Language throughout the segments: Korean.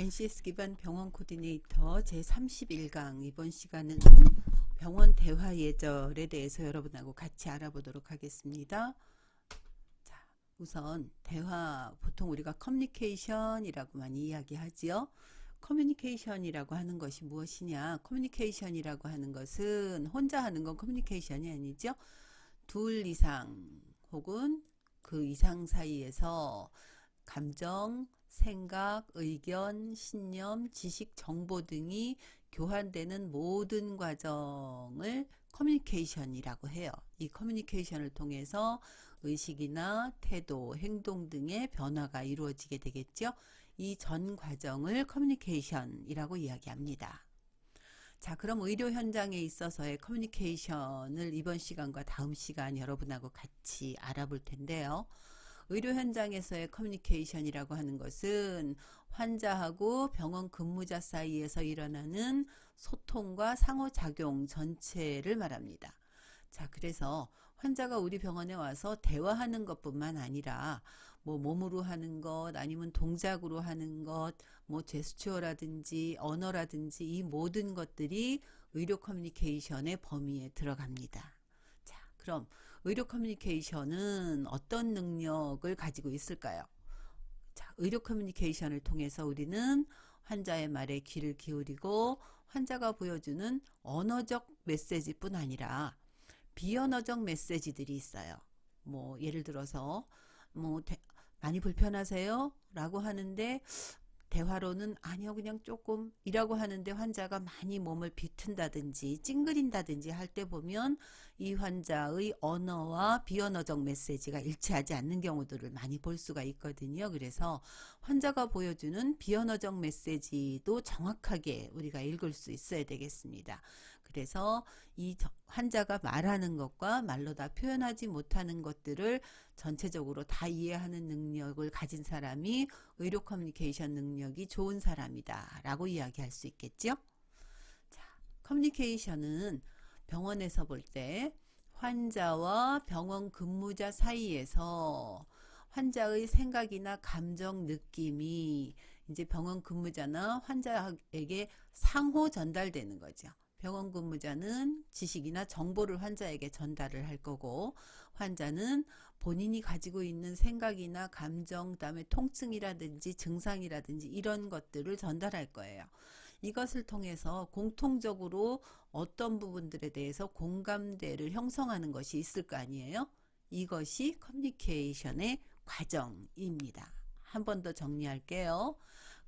NCS 기반 병원 코디네이터 제31강 이번 시간은 병원 대화 예절에 대해서 여러분하고 같이 알아보도록 하겠습니다. 자, 우선 대화 보통 우리가 커뮤니케이션이라고 많이 이야기하지요. 커뮤니케이션이라고 하는 것이 무엇이냐? 커뮤니케이션이라고 하는 것은 혼자 하는 건 커뮤니케이션이 아니죠. 둘 이상 혹은 그 이상 사이에서 감정, 생각, 의견, 신념, 지식, 정보 등이 교환되는 모든 과정을 커뮤니케이션이라고 해요. 이 커뮤니케이션을 통해서 의식이나 태도, 행동 등의 변화가 이루어지게 되겠죠. 이 전 과정을 커뮤니케이션이라고 이야기합니다. 자, 그럼 의료 현장에 있어서의 커뮤니케이션을 이번 시간과 다음 시간 여러분하고 같이 알아볼 텐데요. 의료 현장에서의 커뮤니케이션이라고 하는 것은 환자하고 병원 근무자 사이에서 일어나는 소통과 상호작용 전체를 말합니다. 자, 그래서 환자가 우리 병원에 와서 대화하는 것뿐만 아니라 뭐 몸으로 하는 것 아니면 동작으로 하는 것, 뭐 제스처라든지 언어라든지 이 모든 것들이 의료 커뮤니케이션의 범위에 들어갑니다. 자, 그럼 의료 커뮤니케이션은 어떤 능력을 가지고 있을까요? 자, 의료 커뮤니케이션을 통해서 우리는 환자의 말에 귀를 기울이고 환자가 보여주는 언어적 메시지뿐 아니라 비언어적 메시지들이 있어요. 뭐 예를 들어서 뭐 많이 불편하세요? 라고 하는데 대화로는 아니요 그냥 조금 이라고 하는데 환자가 많이 몸을 비튼다든지 찡그린다든지 할 때 보면 이 환자의 언어와 비언어적 메시지가 일치하지 않는 경우들을 많이 볼 수가 있거든요. 그래서 환자가 보여주는 비언어적 메시지도 정확하게 우리가 읽을 수 있어야 되겠습니다. 그래서 이 환자가 말하는 것과 말로 다 표현하지 못하는 것들을 전체적으로 다 이해하는 능력을 가진 사람이 의료 커뮤니케이션 능력이 좋은 사람이다 라고 이야기할 수 있겠죠. 자, 커뮤니케이션은 병원에서 볼 때 환자와 병원 근무자 사이에서 환자의 생각이나 감정, 느낌이 이제 병원 근무자나 환자에게 상호 전달되는 거죠. 병원 근무자는 지식이나 정보를 환자에게 전달을 할 거고 환자는 본인이 가지고 있는 생각이나 감정, 그다음에 통증이라든지 증상이라든지 이런 것들을 전달할 거예요. 이것을 통해서 공통적으로 어떤 부분들에 대해서 공감대를 형성하는 것이 있을 거 아니에요? 이것이 커뮤니케이션의 과정입니다. 한 번 더 정리할게요.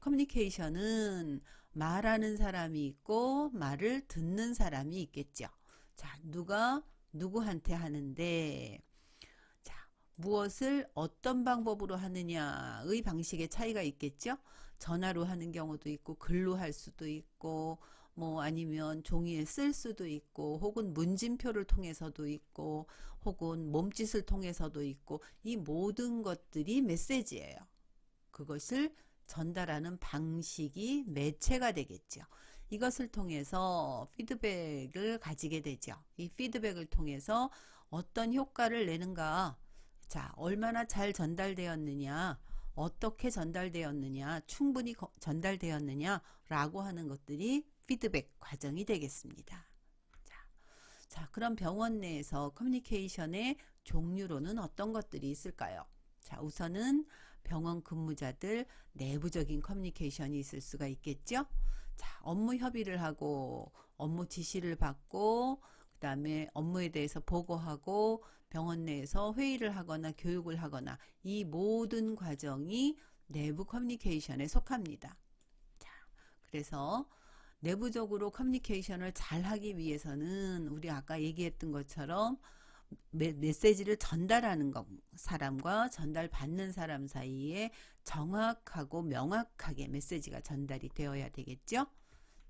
커뮤니케이션은 말하는 사람이 있고 말을 듣는 사람이 있겠죠. 자, 누가 누구한테 하는데 자, 무엇을 어떤 방법으로 하느냐의 방식의 차이가 있겠죠. 전화로 하는 경우도 있고 글로 할 수도 있고 뭐 아니면 종이에 쓸 수도 있고 혹은 문진표를 통해서도 있고 혹은 몸짓을 통해서도 있고 이 모든 것들이 메시지예요. 그것을 전달하는 방식이 매체가 되겠죠. 이것을 통해서 피드백을 가지게 되죠. 이 피드백을 통해서 어떤 효과를 내는가, 자, 얼마나 잘 전달되었느냐, 어떻게 전달되었느냐, 충분히 전달되었느냐 라고 하는 것들이 피드백 과정이 되겠습니다. 자, 그럼 병원 내에서 커뮤니케이션의 종류로는 어떤 것들이 있을까요? 자, 우선은 병원 근무자들 내부적인 커뮤니케이션이 있을 수가 있겠죠. 자, 업무 협의를 하고 업무 지시를 받고 그다음에 업무에 대해서 보고하고 병원 내에서 회의를 하거나 교육을 하거나 이 모든 과정이 내부 커뮤니케이션에 속합니다. 자, 그래서 내부적으로 커뮤니케이션을 잘 하기 위해서는 우리 아까 얘기했던 것처럼 메시지를 전달하는 사람과 전달받는 사람 사이에 정확하고 명확하게 메시지가 전달이 되어야 되겠죠.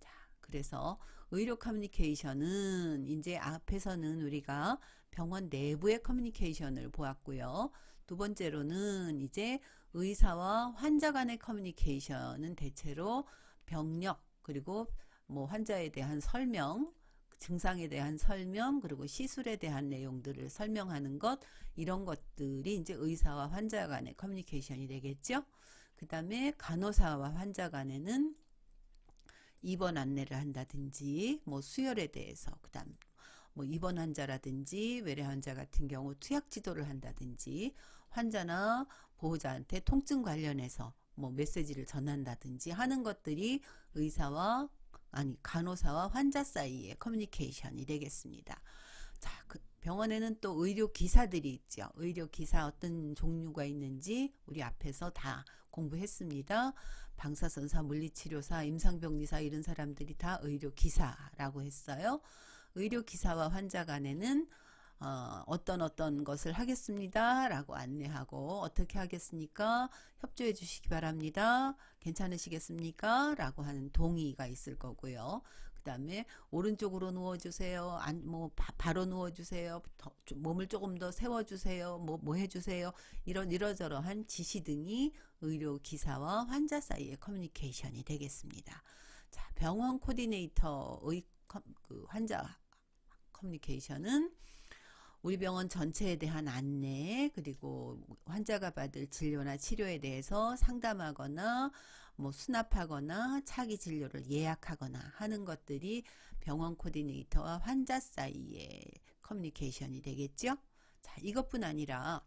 자, 그래서 의료 커뮤니케이션은 이제 앞에서는 우리가 병원 내부의 커뮤니케이션을 보았고요. 두 번째로는 이제 의사와 환자 간의 커뮤니케이션은 대체로 병력 그리고 뭐 환자에 대한 설명 증상에 대한 설명 그리고 시술에 대한 내용들을 설명하는 것 이런 것들이 이제 의사와 환자 간의 커뮤니케이션이 되겠죠. 그 다음에 간호사와 환자 간에는 입원 안내를 한다든지 뭐 수혈에 대해서, 그 다음 뭐 입원 환자라든지 외래 환자 같은 경우 투약 지도를 한다든지, 환자나 보호자한테 통증 관련해서 뭐 메시지를 전한다든지 하는 것들이 간호사와 환자 사이의 커뮤니케이션이 되겠습니다. 자, 그 병원에는 또 의료 기사들이 있죠. 의료 기사 어떤 종류가 있는지 우리 앞에서 다 공부했습니다. 방사선사, 물리치료사, 임상병리사 이런 사람들이 다 의료 기사라고 했어요. 의료 기사와 환자 간에는 어떤 것을 하겠습니다 라고 안내하고, 어떻게 하겠습니까? 협조해 주시기 바랍니다. 괜찮으시겠습니까? 라고 하는 동의가 있을 거고요. 그 다음에 오른쪽으로 누워주세요. 바로 누워주세요. 몸을 조금 더 세워주세요. 뭐 해주세요. 이러저러한 지시 등이 의료 기사와 환자 사이의 커뮤니케이션이 되겠습니다. 자, 병원 코디네이터의 환자 커뮤니케이션은 우리 병원 전체에 대한 안내, 그리고 환자가 받을 진료나 치료에 대해서 상담하거나 뭐 수납하거나 차기 진료를 예약하거나 하는 것들이 병원 코디네이터와 환자 사이의 커뮤니케이션이 되겠죠. 자, 이것뿐 아니라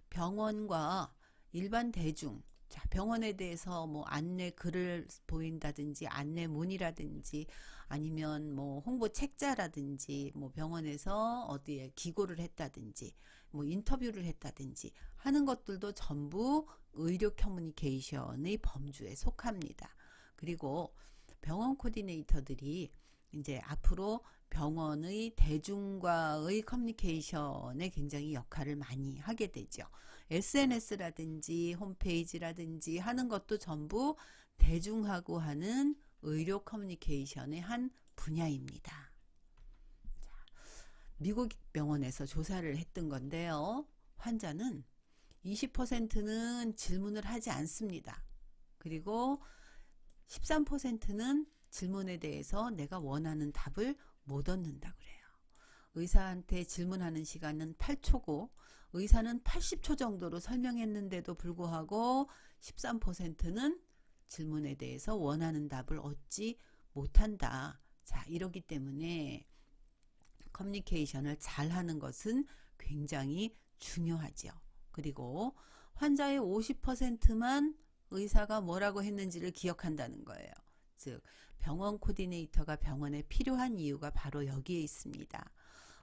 병원과 일반 대중, 자, 병원에 대해서 뭐 안내 글을 보인다든지 안내문이라든지 아니면 뭐 홍보 책자라든지 뭐 병원에서 어디에 기고를 했다든지 뭐 인터뷰를 했다든지 하는 것들도 전부 의료 커뮤니케이션의 범주에 속합니다. 그리고 병원 코디네이터들이 이제 앞으로 병원의 대중과의 커뮤니케이션에 굉장히 역할을 많이 하게 되죠. SNS라든지 홈페이지라든지 하는 것도 전부 대중하고 하는 의료 커뮤니케이션의 한 분야입니다. 자, 미국 병원에서 조사를 했던 건데요. 환자는 20%는 질문을 하지 않습니다. 그리고 13%는 질문에 대해서 내가 원하는 답을 못 얻는다 그래요. 의사한테 질문하는 시간은 8초고 의사는 80초 정도로 설명했는데도 불구하고 13%는 질문에 대해서 원하는 답을 얻지 못한다. 자, 이러기 때문에 커뮤니케이션을 잘 하는 것은 굉장히 중요하죠. 그리고 환자의 50%만 의사가 뭐라고 했는지를 기억한다는 거예요. 즉, 병원 코디네이터가 병원에 필요한 이유가 바로 여기에 있습니다.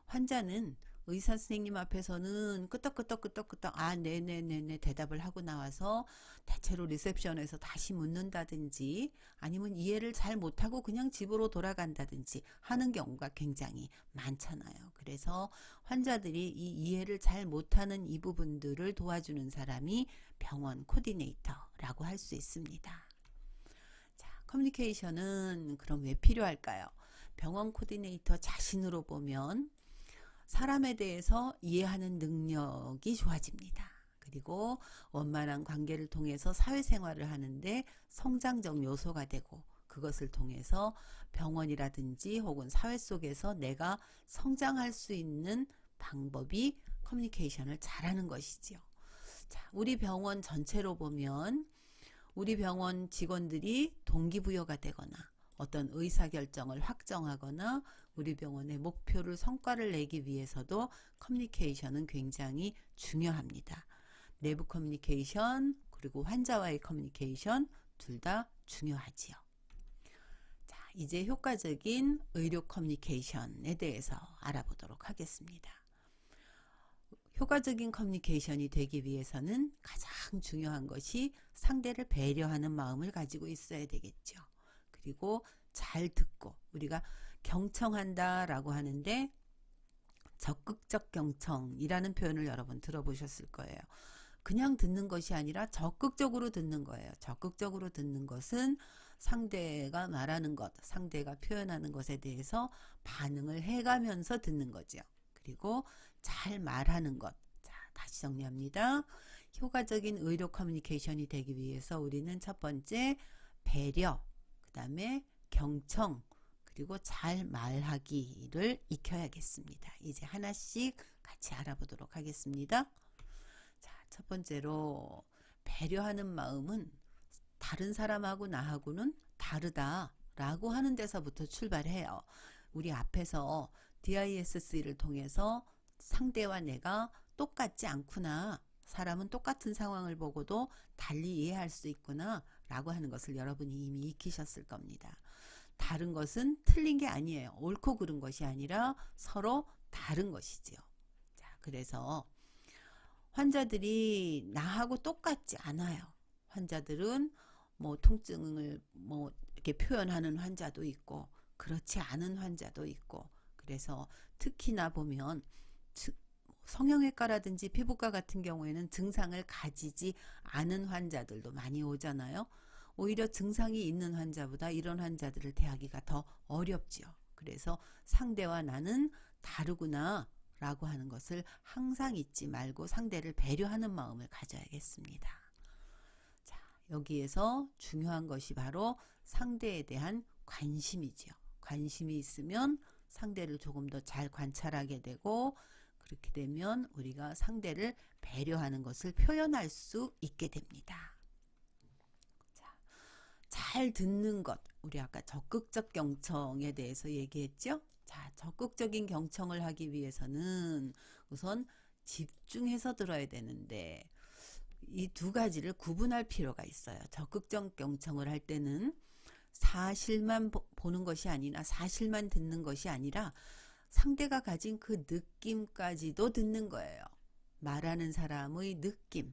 환자는 의사 선생님 앞에서는 끄떡끄떡 네네네네 대답을 하고 나와서 대체로 리셉션에서 다시 묻는다든지 아니면 이해를 잘 못하고 그냥 집으로 돌아간다든지 하는 경우가 굉장히 많잖아요. 그래서 환자들이 이 이해를 잘 못하는 이 부분들을 도와주는 사람이 병원 코디네이터라고 할 수 있습니다. 자, 커뮤니케이션은 그럼 왜 필요할까요? 병원 코디네이터 자신으로 보면 사람에 대해서 이해하는 능력이 좋아집니다. 그리고 원만한 관계를 통해서 사회생활을 하는데 성장적 요소가 되고, 그것을 통해서 병원이라든지 혹은 사회 속에서 내가 성장할 수 있는 방법이 커뮤니케이션을 잘하는 것이지요. 자, 우리 병원 전체로 보면 우리 병원 직원들이 동기부여가 되거나 어떤 의사결정을 확정하거나 우리 병원의 목표를 성과를 내기 위해서도 커뮤니케이션은 굉장히 중요합니다. 내부 커뮤니케이션 그리고 환자와의 커뮤니케이션 둘 다 중요하지요. 자, 이제 효과적인 의료 커뮤니케이션에 대해서 알아보도록 하겠습니다. 효과적인 커뮤니케이션이 되기 위해서는 가장 중요한 것이 상대를 배려하는 마음을 가지고 있어야 되겠죠. 그리고 잘 듣고, 우리가 경청한다 라고 하는데 적극적 경청이라는 표현을 여러분 들어보셨을 거예요. 그냥 듣는 것이 아니라 적극적으로 듣는 거예요. 적극적으로 듣는 것은 상대가 말하는 것, 상대가 표현하는 것에 대해서 반응을 해가면서 듣는 거죠. 그리고 잘 말하는 것. 자, 다시 정리합니다. 효과적인 의료 커뮤니케이션이 되기 위해서 우리는 첫 번째 배려, 그 다음에 경청, 그리고 잘 말하기를 익혀야겠습니다. 이제 하나씩 같이 알아보도록 하겠습니다. 자, 첫 번째로 배려하는 마음은 다른 사람하고 나하고는 다르다라고 하는 데서부터 출발해요. 우리 앞에서 DISC를 통해서 상대와 내가 똑같지 않구나. 사람은 똑같은 상황을 보고도 달리 이해할 수 있구나 라고 하는 것을 여러분이 이미 익히셨을 겁니다. 다른 것은 틀린 게 아니에요. 옳고 그른 것이 아니라 서로 다른 것이지요. 자, 그래서 환자들이 나하고 똑같지 않아요. 환자들은 뭐 통증을 뭐 이렇게 표현하는 환자도 있고 그렇지 않은 환자도 있고, 그래서 특히나 보면 성형외과라든지 피부과 같은 경우에는 증상을 가지지 않은 환자들도 많이 오잖아요. 오히려 증상이 있는 환자보다 이런 환자들을 대하기가 더 어렵지요. 그래서 상대와 나는 다르구나 라고 하는 것을 항상 잊지 말고 상대를 배려하는 마음을 가져야겠습니다. 자, 여기에서 중요한 것이 바로 상대에 대한 관심이지요. 관심이 있으면 상대를 조금 더 잘 관찰하게 되고, 그렇게 되면 우리가 상대를 배려하는 것을 표현할 수 있게 됩니다. 자, 잘 듣는 것, 우리 아까 적극적 경청에 대해서 얘기했죠? 자, 적극적인 경청을 하기 위해서는 우선 집중해서 들어야 되는데 이 두 가지를 구분할 필요가 있어요. 적극적 경청을 할 때는 사실만 보는 것이 아니라, 사실만 듣는 것이 아니라 상대가 가진 그 느낌까지도 듣는 거예요. 말하는 사람의 느낌,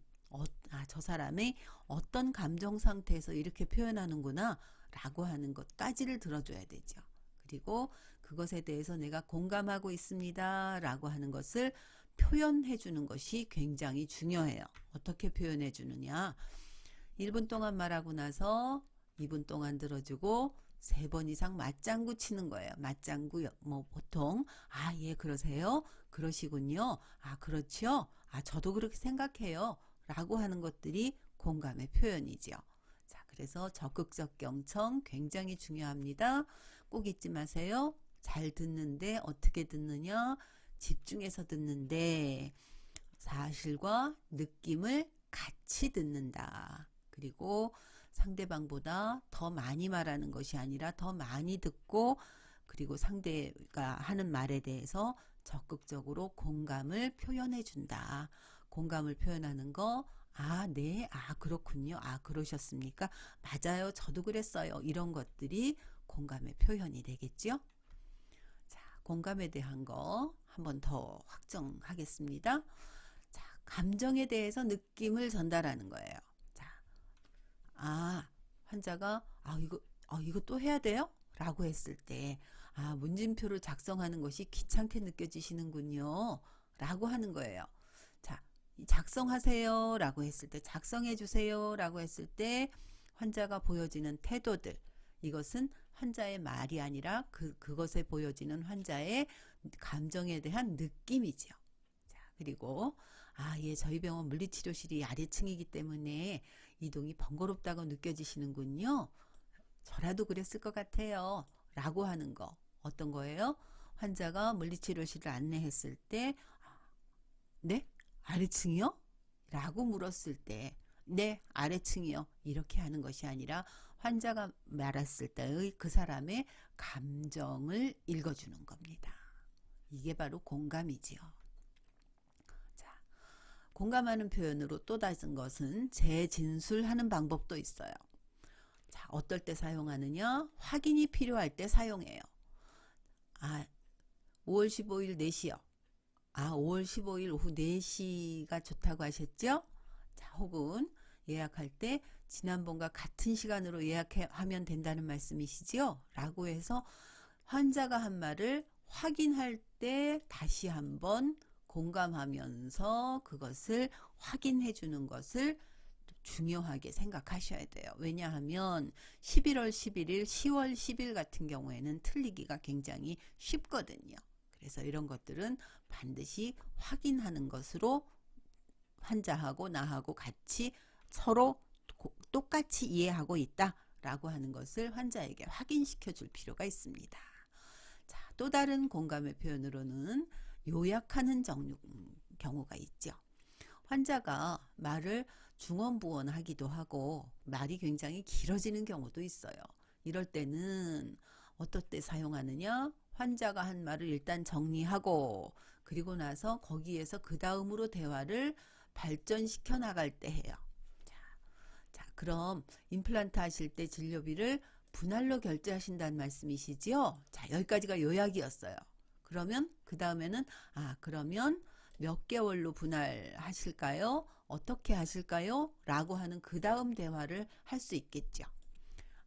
저 사람의 어떤 감정 상태에서 이렇게 표현하는구나 라고 하는 것까지를 들어줘야 되죠. 그리고 그것에 대해서 내가 공감하고 있습니다 라고 하는 것을 표현해 주는 것이 굉장히 중요해요. 어떻게 표현해 주느냐, 1분 동안 말하고 나서 2분 동안 들어주고 3번 이상 맞장구 치는 거예요. 맞장구, 뭐 보통 예 그러세요, 그러시군요, 그렇죠, 저도 그렇게 생각해요 라고 하는 것들이 공감의 표현이죠. 자, 그래서 적극적 경청 굉장히 중요합니다. 꼭 잊지 마세요. 잘 듣는데 어떻게 듣느냐, 집중해서 듣는데 사실과 느낌을 같이 듣는다. 그리고 상대방보다 더 많이 말하는 것이 아니라 더 많이 듣고, 그리고 상대가 하는 말에 대해서 적극적으로 공감을 표현해 준다. 공감을 표현하는 거, 네, 그렇군요, 그러셨습니까, 맞아요, 저도 그랬어요, 이런 것들이 공감의 표현이 되겠죠. 자, 공감에 대한 거 한 번 더 확정하겠습니다. 자, 감정에 대해서 느낌을 전달하는 거예요. 환자가 이거 또 해야 돼요? 라고 했을 때 문진표를 작성하는 것이 귀찮게 느껴지시는군요 라고 하는 거예요. 자, 작성하세요 라고 했을 때, 작성해 주세요 라고 했을 때 환자가 보여지는 태도들, 이것은 환자의 말이 아니라 그것에 보여지는 환자의 감정에 대한 느낌이죠. 자, 그리고 저희 병원 물리치료실이 아래층이기 때문에 이동이 번거롭다고 느껴지시는군요. 저라도 그랬을 것 같아요 라고 하는 거. 어떤 거예요? 환자가 물리치료실을 안내했을 때 네? 아래층이요? 라고 물었을 때 네, 아래층이요, 이렇게 하는 것이 아니라 환자가 말했을 때의 그 사람의 감정을 읽어주는 겁니다. 이게 바로 공감이지요. 공감하는 표현으로 또 다른 것은 재진술하는 방법도 있어요. 자, 어떨 때 사용하느냐? 확인이 필요할 때 사용해요. 5월 15일 4시요. 5월 15일 오후 4시가 좋다고 하셨죠? 자, 혹은 예약할 때 지난번과 같은 시간으로 예약하면 된다는 말씀이시죠? 라고 해서 환자가 한 말을 확인할 때 다시 한번 공감하면서 그것을 확인해 주는 것을 중요하게 생각하셔야 돼요. 왜냐하면 11월 11일, 10월 10일 같은 경우에는 틀리기가 굉장히 쉽거든요. 그래서 이런 것들은 반드시 확인하는 것으로 환자하고 나하고 같이 서로 똑같이 이해하고 있다라고 하는 것을 환자에게 확인시켜 줄 필요가 있습니다. 자, 또 다른 공감의 표현으로는 요약하는 경우가 있죠. 환자가 말을 중언부언하기도 하고 말이 굉장히 길어지는 경우도 있어요. 이럴 때는 어떨 때 사용하느냐? 환자가 한 말을 일단 정리하고 그리고 나서 거기에서 그 다음으로 대화를 발전시켜 나갈 때 해요. 자, 그럼 임플란트 하실 때 진료비를 분할로 결제하신다는 말씀이시지요? 자, 여기까지가 요약이었어요. 그러면 그 다음에는 그러면 몇 개월로 분할하실까요? 어떻게 하실까요? 라고 하는 그 다음 대화를 할 수 있겠죠.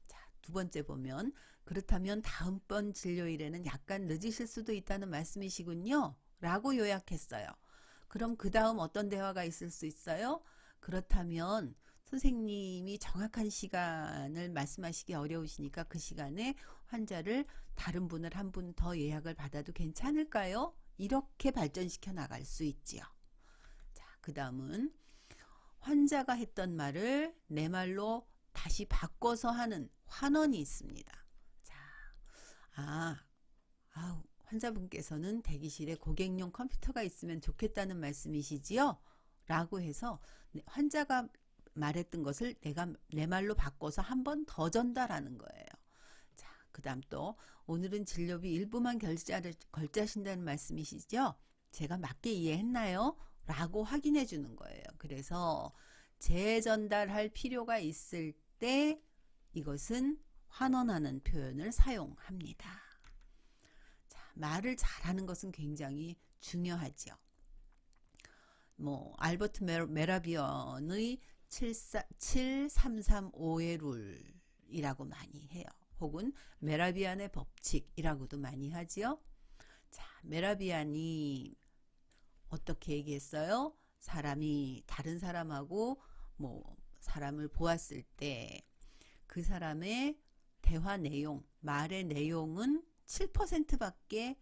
자, 두 번째 보면 그렇다면 다음번 진료일에는 약간 늦으실 수도 있다는 말씀이시군요. 라고 요약했어요. 그럼 그 다음 어떤 대화가 있을 수 있어요? 그렇다면 선생님이 정확한 시간을 말씀하시기 어려우시니까 그 시간에 환자를 다른 분을 한 분 더 예약을 받아도 괜찮을까요? 이렇게 발전시켜 나갈 수 있지요. 자, 그 다음은 환자가 했던 말을 내 말로 다시 바꿔서 하는 환원이 있습니다. 자, 환자분께서는 대기실에 고객용 컴퓨터가 있으면 좋겠다는 말씀이시지요? 라고 해서 환자가 말했던 것을 내가 내 말로 바꿔서 한 번 더 전달하는 거예요. 자, 그 다음 또 오늘은 진료비 일부만 결제하신다는 말씀이시죠? 제가 맞게 이해했나요? 라고 확인해 주는 거예요. 그래서 재전달할 필요가 있을 때 이것은 환원하는 표현을 사용합니다. 자, 말을 잘하는 것은 굉장히 중요하죠. 알버트 메라비언의 7335의 룰이라고 많이 해요. 혹은 메라비안의 법칙이라고도 많이 하지요. 자, 메라비안이 어떻게 얘기했어요? 사람이 다른 사람하고 사람을 보았을 때 그 사람의 대화 내용, 말의 내용은 7%밖에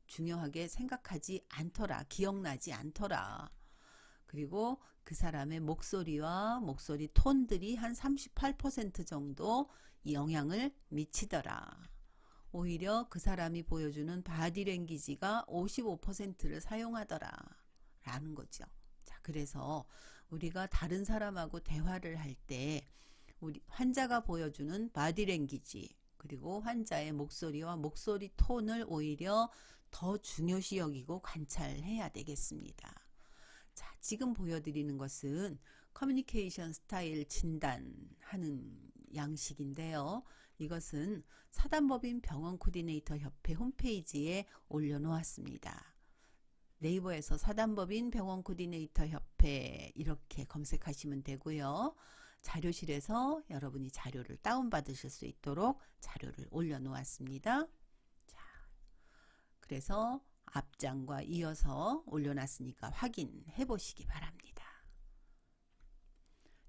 중요하게 생각하지 않더라. 기억나지 않더라. 그리고 그 사람의 목소리와 목소리 톤들이 한 38% 정도 영향을 미치더라. 오히려 그 사람이 보여주는 바디랭귀지가 55%를 사용하더라. 라는 거죠. 자, 그래서 우리가 다른 사람하고 대화를 할 때 우리 환자가 보여주는 바디랭귀지 그리고 환자의 목소리와 목소리 톤을 오히려 더 중요시 여기고 관찰해야 되겠습니다. 자, 지금 보여드리는 것은 커뮤니케이션 스타일 진단하는 양식인데요. 이것은 사단법인 병원 코디네이터 협회 홈페이지에 올려놓았습니다. 네이버에서 사단법인 병원 코디네이터 협회 이렇게 검색하시면 되고요. 자료실에서 여러분이 자료를 다운받으실 수 있도록 자료를 올려놓았습니다. 자, 그래서 앞장과 이어서 올려놨으니까 확인해 보시기 바랍니다.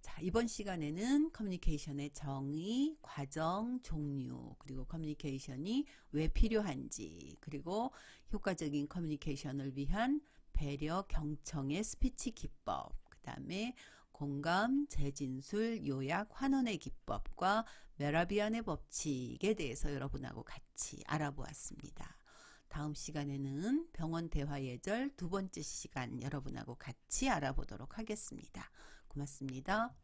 자, 이번 시간에는 커뮤니케이션의 정의, 과정, 종류, 그리고 커뮤니케이션이 왜 필요한지, 그리고 효과적인 커뮤니케이션을 위한 배려, 경청의 스피치 기법, 그 다음에 공감, 재진술, 요약, 환원의 기법과 메라비안의 법칙에 대해서 여러분하고 같이 알아보았습니다. 다음 시간에는 병원 대화 예절 두 번째 시간 여러분하고 같이 알아보도록 하겠습니다. 고맙습니다.